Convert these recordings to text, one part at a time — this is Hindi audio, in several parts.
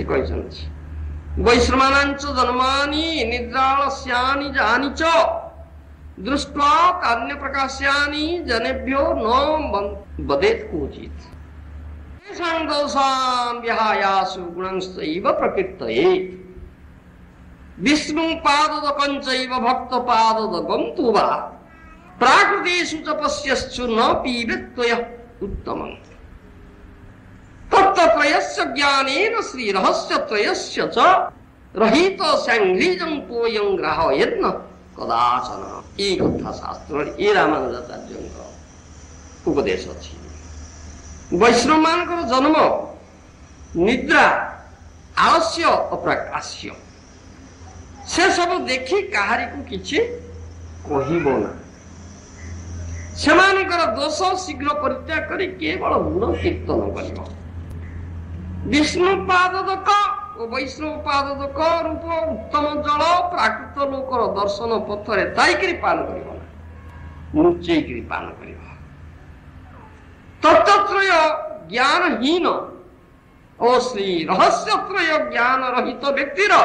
से कहते वैश्रमाणांच जन्मानि निद्रालस्यानि जानि च दृष्ट्वा कार्य प्रकाश्यानि जनेभ्यो न वदेत् कोचित् तेषां दोषान् विहायासु गुणंश्चैव प्रकृतये विष्णु पादोदकं चैव भक्त पादोदकं तु वा प्राकृतेषु च पश्यश्चु न पीबेत्त्वय उत्तमम् तत्त्रयस्य ज्ञानेन श्री रहस्यत्रयस्य च रहित सांघ्रिजं तोयं ग्राहयेन्न कदाचन ई कथा शास्त्र ई रामानुजाचार्यଙ୍କ उपदेश अछि वैष्णव मानकर जन्म निद्रा आलस्य अप्रकाश्य से सब देखि काहारी को किछि कहिबो ना सेमानकर दोष शीघ्र परित्याग करी केवल गुण कीर्तन करिबो विष्णु पादोदक और वैष्णव पादोदक रूप उत्तम जल प्राकृत लोकर दर्शन पथरे ताइकरी पान करिबो ना मुचेकरी पान करिबो तत्त्रय ज्ञानहीन और श्री रहस्यत्रय ज्ञान रहित व्यक्तिर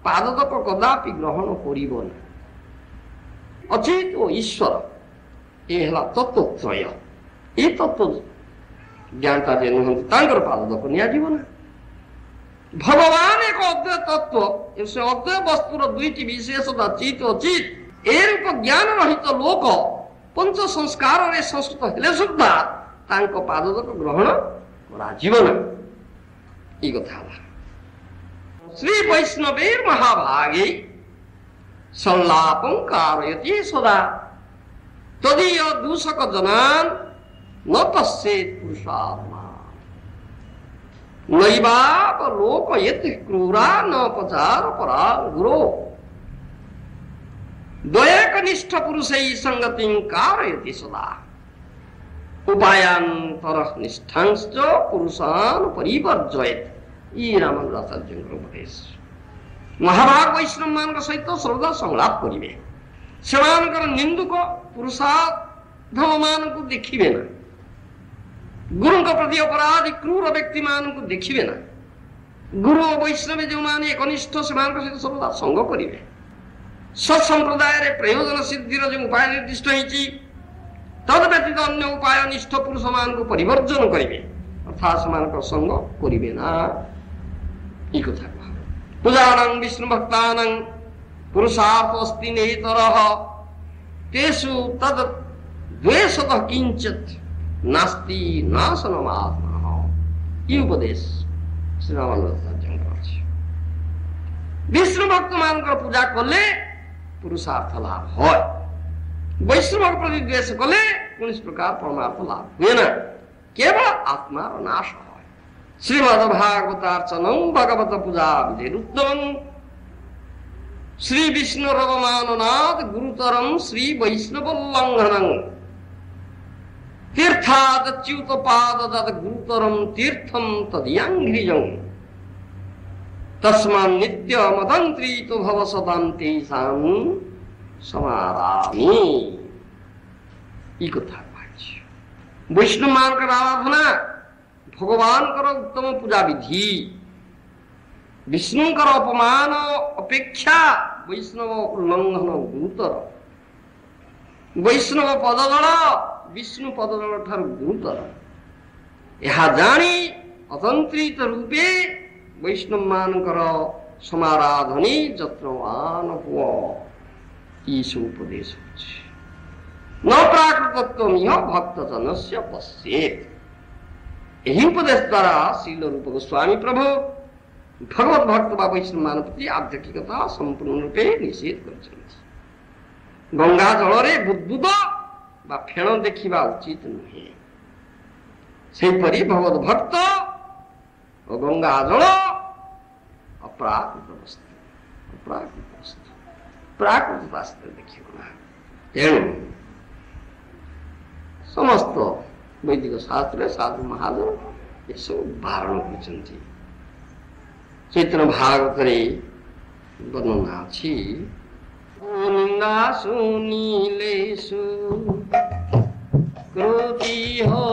पादोदक कदापि ग्रहण करिबो ना अचित और ईश्वर ये हला तत्वत्रय ये तत्व ज्ञानता जे नुहंती तांकर पादोदक निया जीवन भगवान एक अद्वय तत्व इसे अद्वय वस्तुर दुईटी विशेषता चित और चित ए रूप ज्ञान रहित लोक पंच संस्कार रे संस्कृत हेले सुद्धा तांको पादोदक ग्रहण करा जीवन ई कथा श्री वैष्णवेर महाभागे संलापं कारयति सदा तदीय दूषक जनान न पश्येत् पुरुषात्मा नैवाप लोकयति क्रूरा न पचार परा गुरो द्वयकनिष्ठ पुरुषै संगतिं कारयति सदा उपायांतर निष्ठांश्च पुरुषान् परिवर्जयेत् ई रामानुजाचार्यଙ୍କ उपदेश महाभाग वैष्णव मान सहित सर्वदा संलाप करिवे सेमानकर निंदुक पुरुषाधम मान को देखिबे ना गुरु प्रति अपराधी क्रूर व्यक्ति मान को देखिबे ना गुरु वैष्णव जो माने एकनिष्ठ सेमानकर सहित सर्वदा संग करिवे सत्संप्रदाय रे प्रयोजन सिद्धिर जो उपाय निर्दिष्ट होइछि तद व्यतीत अन्य उपाय निष्ठ पुरुष मान को परिवर्जन करिवे अर्थात सेमानकर संग करिवे ना ई कथा पूजानं विष्णु भक्तानं पुरुषार्थ अस्ति नेतरः तेषु तद द्वेषतः किंचित नास्ति नाशनमात्मनः ई उपदेश श्री रामानुजाचार्यଙ୍କ अछि विष्णु भक्त मानकर पूजा कले पुरुषार्थ लाभ होय वैष्णव प्रति द्वेष कले कौन प्रकार परमार्थ लाभ हुए ना केवल आत्मा नाश होय श्रीमद् भागवतार्चनं भगवत पूजा विधिरुत्तमं श्री विष्णु रवमाननाद गुरुतरम श्री वैष्णव उल्लंघनं तीर्थादच्युत पाददद गुरुतरम तीर्थम तदीयांघ्रिजं तस्मान् नित्य मदंत्रितो भव सदान्ते सां समारामि ई कथा कहछि वैष्णव मानकर आराधना भगवान कर उत्तम पूजा विधि विष्णुकर अपमान अपेक्षा वैष्णव उल्लंघन गुरुतर वैष्णव पददल विष्णु पददल ठार गुरुतर यह जानी अतंत्रित रूपे वैष्णव मानकर समाराधने जत्रवान हुआ ईश उपदेश न प्राकृतत्वमिह भक्तजनस्य पश्येत् यही उपदेश द्वारा श्रील रूप गोस्वामी प्रभु भगवत भक्त बा वैष्णव मान प्रति आध्यात्मिकता संपूर्ण रूपे निषेध कर गंगा जल रे बुद्बुद बा फेण देखा उचित नुहे सेपरी भगवत भक्त और गंगा जल अप्राकृत वस्तु प्राकृत वास्तव देखना तेणु समस्त वैदिक शास्त्र साधु महाजन ये सब धारण कर चैतन्य भागवत वर्णना अच्छी निंदा सुनीलेशु क्रोधी हो